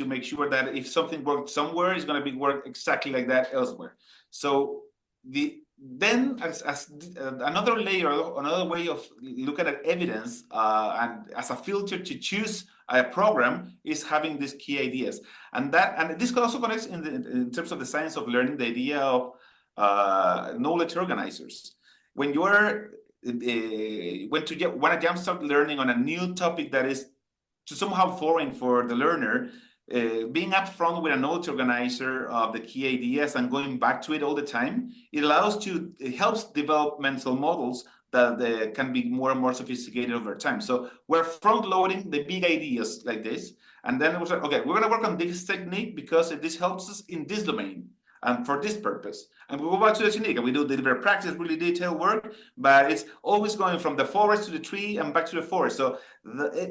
make sure that if something worked somewhere, it's going to be work exactly like that elsewhere. So then as another layer, another way of looking at evidence and as a filter to choose a program is having these key ideas, and this also connects in terms of the science of learning, the idea of knowledge organizers. When you're want to jumpstart learning on a new topic that is somehow foreign for the learner, being upfront with a knowledge organizer of the key ideas and going back to it all the time, it helps develop mental models that can be more and more sophisticated over time. So we're front loading the big ideas like this, and then we're like, okay, we're going to work on this technique because this helps us in this domain and for this purpose. And we go back to the technique and we do deliberate practice, really detailed work, but it's always going from the forest to the tree and back to the forest. So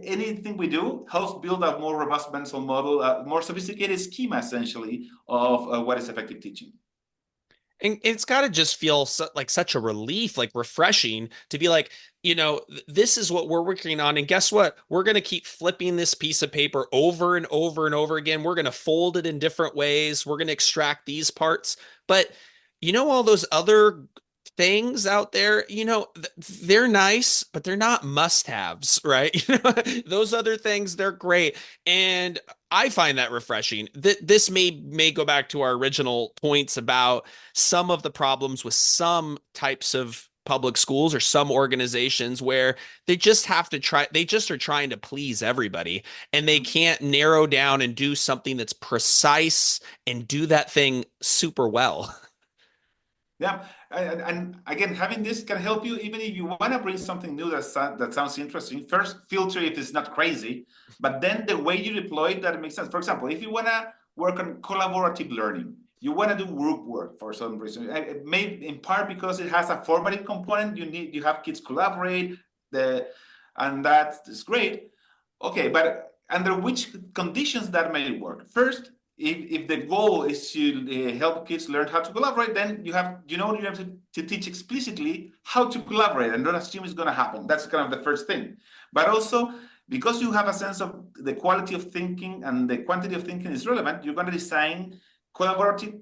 anything we do helps build a more robust mental model, a more sophisticated schema, essentially, of what is effective teaching. And it's got to just feel like such a relief, like refreshing to be like, this is what we're working on. And guess what? We're going to keep flipping this piece of paper over and over and over again. We're going to fold it in different ways. We're going to extract these parts. But all those other things out there, they're nice, but they're not must-haves, right? Those other things, they're great. And I find that refreshing. This may go back to our original points about some of the problems with some types of public schools or some organizations where they just have to try, they just are trying to please everybody, and they can't narrow down and do something that's precise and do that thing super well. Yeah, and again, having this can help you even if you want to bring something new that sounds interesting. First, filter if it's not crazy, but then the way you deploy it that makes sense. For example, if you want to work on collaborative learning, you want to do group work for some reason. It may in part because it has a formative component. You have kids collaborate, and that is great. Okay, but under which conditions that may work? First, if the goal is to help kids learn how to collaborate, then you have to teach explicitly how to collaborate and don't assume it's going to happen. That's kind of the first thing. But also, because you have a sense of the quality of thinking and the quantity of thinking is relevant, you're going to design collaborative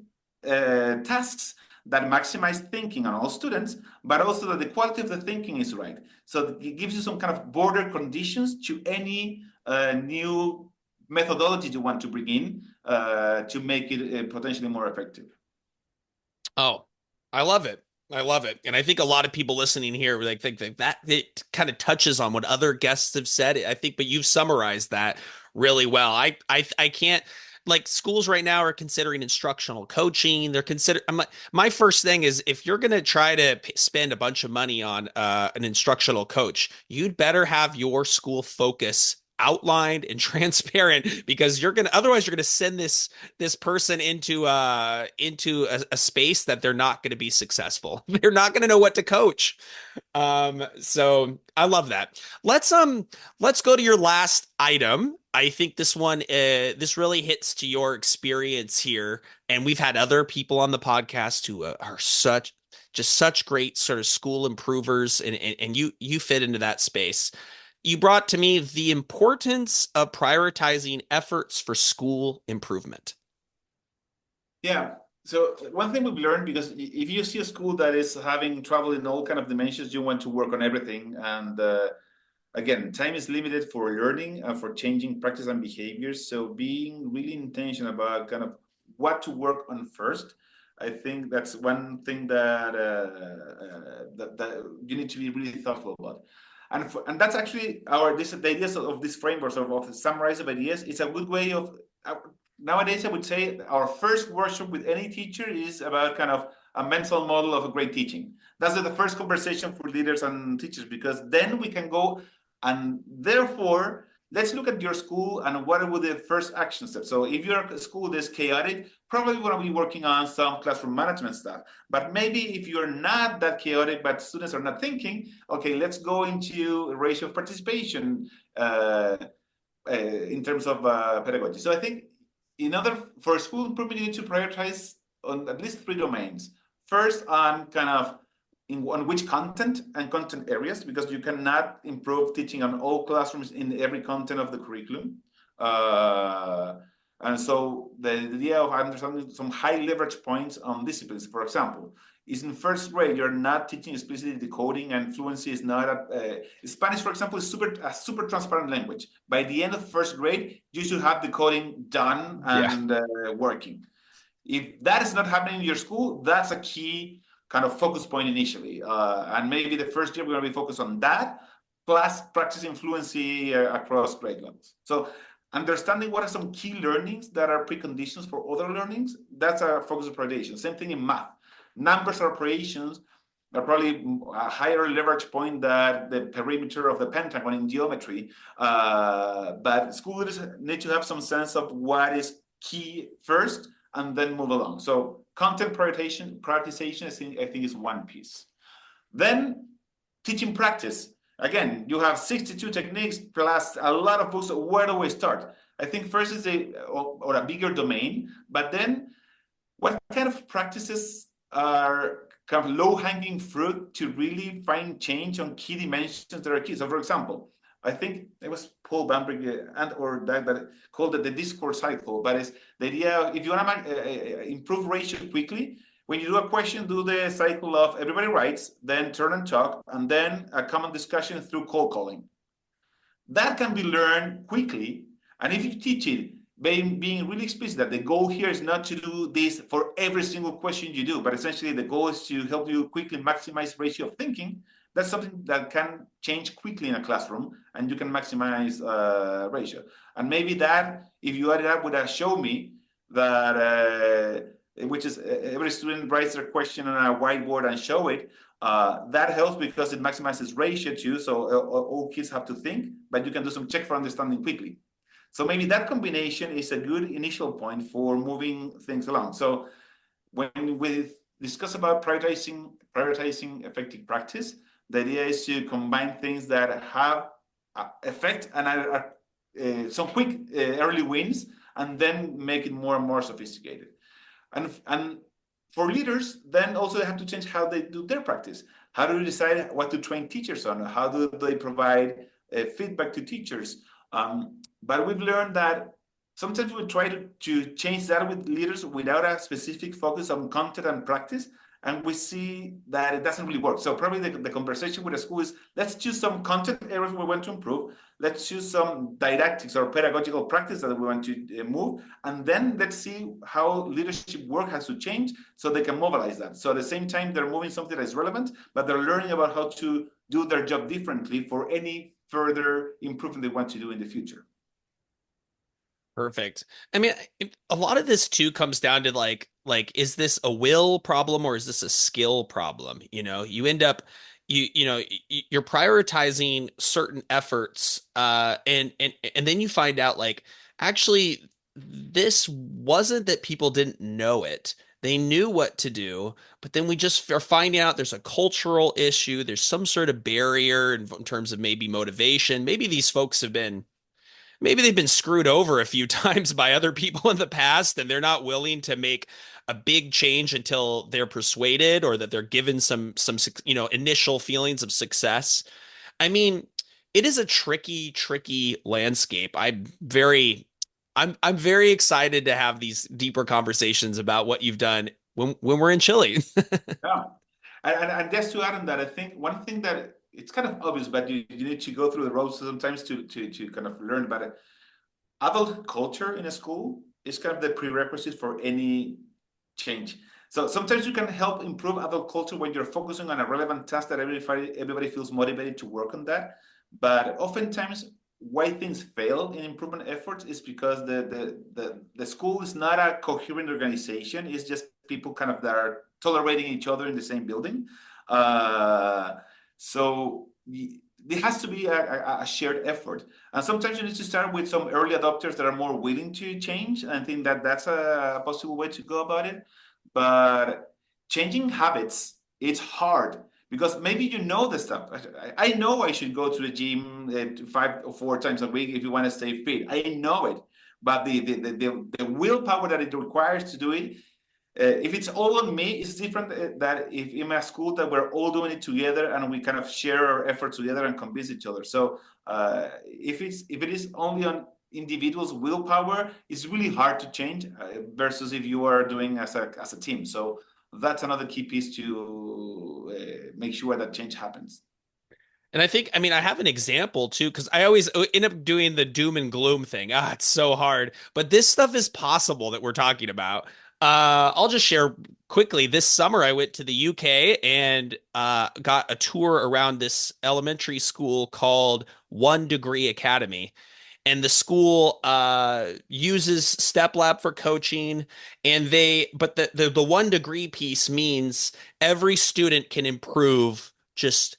tasks that maximize thinking on all students, but also that the quality of the thinking is right. So it gives you some kind of border conditions to any new methodology you want to bring in to make it potentially more effective. Oh, I love it. I love it. And I think a lot of people listening here like think that it kind of touches on what other guests have said. I think, but you've summarized that really well. I can't like schools right now are considering instructional coaching. They're consider I'm like, my first thing is if you're going to try to spend a bunch of money on an instructional coach, you'd better have your school focus outlined and transparent because you're going to otherwise you're going to send this person into a space that they're not going to be successful. They're not going to know what to coach. So I love that. Let's go to your last item. I think this one this really hits to your experience here, and we've had other people on the podcast who are such great sort of school improvers, and you fit into that space. You brought to me the importance of prioritizing efforts for school improvement. Yeah. So one thing we've learned, because if you see a school that is having trouble in all kind of dimensions, you want to work on everything. And again, time is limited for learning and for changing practice and behaviors. So being really intentional about kind of what to work on first, I think that's one thing that you need to be really thoughtful about. And that's actually the ideas of this framework of the summarize of ideas. It's a good way of nowadays. I would say our first workshop with any teacher is about kind of a mental model of a great teaching. That's the first conversation for leaders and teachers, because then we can go and therefore, let's look at your school and what would the first action steps. So if your school is chaotic, probably we're going to be working on some classroom management stuff. But maybe if you're not that chaotic, but students are not thinking, okay, let's go into ratio of participation in terms of pedagogy. So I think in order for school improvement, you need to prioritize on at least three domains. First, on kind of on which content and content areas, because you cannot improve teaching on all classrooms in every content of the curriculum. And so the idea of understanding some high leverage points on disciplines, for example, is in first grade, you're not teaching explicitly decoding, and fluency is not Spanish, for example, is a super transparent language. By the end of first grade, you should have decoding done Yeah. and working. If that is not happening in your school, that's a key kind of focus point initially. And maybe the first year we're going to be focused on that, plus practicing fluency across grade levels. So understanding what are some key learnings that are preconditions for other learnings, that's a focus of prioritization. Same thing in math. Numbers or operations are probably a higher leverage point than the perimeter of the pentagon in geometry. But schools need to have some sense of what is key first and then move along. So content prioritization I think is one piece. Then teaching practice. Again, you have 62 techniques plus a lot of books. Where do we start? I think first is a bigger domain, but then what kind of practices are kind of low-hanging fruit to really find change on key dimensions that are key? So for example, I think it was Paul Bambrick that called it the discourse cycle, but it's the idea if you want to improve ratio quickly, when you do a question, do the cycle of everybody writes, then turn and talk, and then a common discussion through cold calling. That can be learned quickly, and if you teach it, being really explicit that the goal here is not to do this for every single question you do, but essentially the goal is to help you quickly maximize ratio of thinking. That's something that can change quickly in a classroom, and you can maximize ratio. And maybe that, if you add it up with a show me, that which is every student writes their question on a whiteboard and show it, that helps because it maximizes ratio too. So all kids have to think, but you can do some check for understanding quickly. So maybe that combination is a good initial point for moving things along. So when we discuss about prioritizing effective practice, the idea is to combine things that have effect and are some quick early wins, and then make it more and more sophisticated. And for leaders, then also they have to change how they do their practice. How do you decide what to train teachers on? How do they provide feedback to teachers? But we've learned that sometimes we try to change that with leaders without a specific focus on content and practice. and we see that it doesn't really work. So probably the conversation with the school is, let's choose some content areas we want to improve. Let's choose some didactics or pedagogical practice that we want to move. And then let's see how leadership work has to change so they can mobilize that. So at the same time, they're moving something that is relevant, but they're learning about how to do their job differently for any further improvement they want to do in the future. Perfect. I mean, a lot of this too comes down to is this a will problem or is this a skill problem? You know, you end up you're prioritizing certain efforts and then you find out like actually this wasn't that people didn't know it. They knew what to do, but then we just are finding out there's a cultural issue, there's some sort of barrier in terms of maybe motivation. Maybe these folks have been maybe they've been screwed over a few times by other people in the past and they're not willing to make a big change until they're persuaded or that they're given some initial feelings of success. I mean, it is a tricky landscape. I'm very excited to have these deeper conversations about what you've done when we're in Chile. Yeah. And just to add on that, I think one thing that it's kind of obvious, but you need to go through the road sometimes to kind of learn about it. Adult culture in a school is kind of the prerequisite for any change. So sometimes you can help improve adult culture when you're focusing on a relevant task that everybody feels motivated to work on that. But oftentimes, why things fail in improvement efforts is because the school is not a coherent organization. It's just people kind of that are tolerating each other in the same building. So there has to be a shared effort. And sometimes you need to start with some early adopters that are more willing to change. And I think that that's a possible way to go about it. But changing habits, it's hard because maybe you know the stuff. I know I should go to the gym 5 or 4 times a week if you want to stay fit. I know it. But the willpower that it requires to do it, if it's all on me, it's different that if in a school that we're all doing it together and we kind of share our efforts together and convince each other. So if it is only on individuals' willpower, it's really hard to change versus if you are doing as a team. So that's another key piece to make sure that change happens. And I think, I mean, I have an example too, because I always end up doing the doom and gloom thing. Ah, it's so hard. But this stuff is possible that we're talking about. I'll just share quickly. This summer, I went to the UK and got a tour around this elementary school called One Degree Academy. And the school uses Step Lab for coaching, and but the 1 degree piece means every student can improve just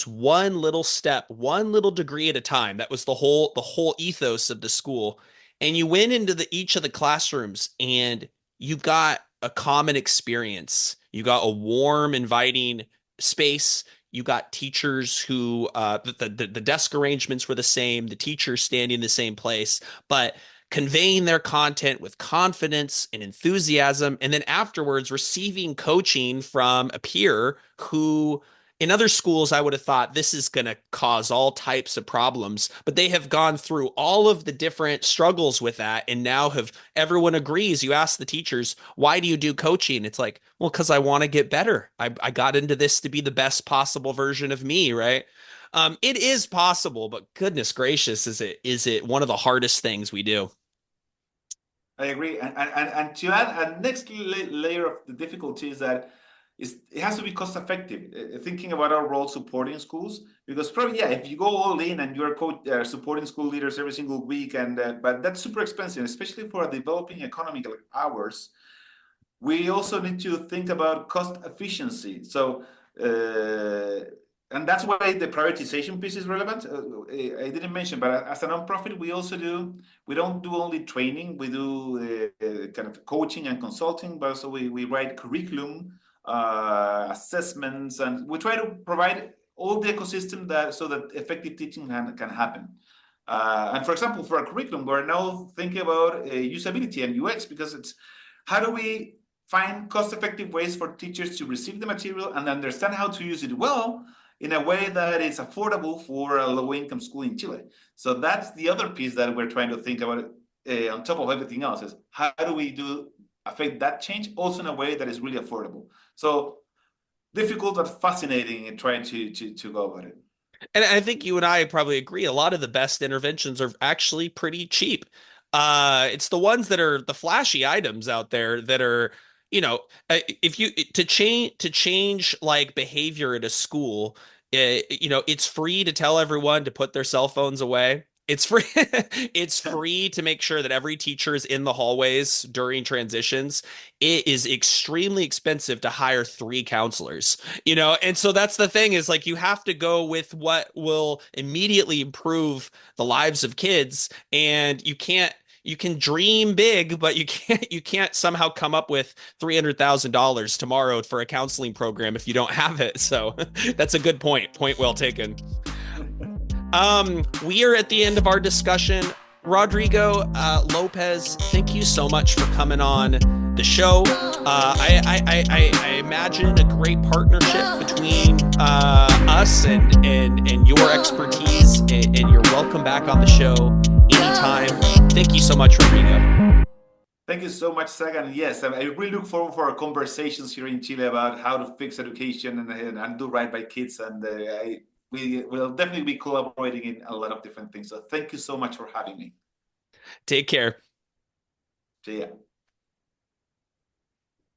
one little step, one little degree at a time. That was the whole ethos of the school. And you went into each of the classrooms and you got a common experience. You got a warm, inviting space. You got teachers who the desk arrangements were the same, the teachers standing in the same place, but conveying their content with confidence and enthusiasm, and then afterwards receiving coaching from a peer who in other schools, I would have thought this is going to cause all types of problems, but they have gone through all of the different struggles with that. And now everyone agrees. You ask the teachers, why do you do coaching? It's like, well, because I want to get better. I got into this to be the best possible version of me, right? It is possible, but goodness gracious, is it one of the hardest things we do? I agree. And to add a next layer of the difficulty is that it has to be cost effective. Thinking about our role supporting schools, because probably, yeah, if you go all in and you're supporting school leaders every single week, but that's super expensive, especially for a developing economy like ours. We also need to think about cost efficiency. So, and that's why the prioritization piece is relevant. I didn't mention, but as a nonprofit, we don't do only training, we do kind of coaching and consulting, but also we write curriculum, assessments, and we try to provide all the ecosystem so that effective teaching can happen. And for example, for our curriculum, we're now thinking about usability and UX because it's how do we find cost-effective ways for teachers to receive the material and understand how to use it well in a way that is affordable for a low-income school in Chile. So that's the other piece that we're trying to think about on top of everything else is how do we affect that change also in a way that is really affordable. So difficult but fascinating in trying to go about it. And I think you and I probably agree. A lot of the best interventions are actually pretty cheap. It's the ones that are the flashy items out there that are, if you to change like behavior at a school, it's free to tell everyone to put their cell phones away. It's free. It's free to make sure that every teacher is in the hallways during transitions. It is extremely expensive to hire three counselors. And so that's the thing is like you have to go with what will immediately improve the lives of kids, and you can dream big, but you can't somehow come up with $300,000 tomorrow for a counseling program if you don't have it. So that's a good point. Point well taken. We are at the end of our discussion. Rodrigo Lopez, thank you so much for coming on the show. I imagine a great partnership between us and your expertise, and you're welcome back on the show anytime. Thank you so much, Rodrigo. Thank you so much, Sagan. Yes, I really look forward for our conversations here in Chile about how to fix education and do right by kids. And we will definitely be collaborating in a lot of different things. So thank you so much for having me. Take care. See ya.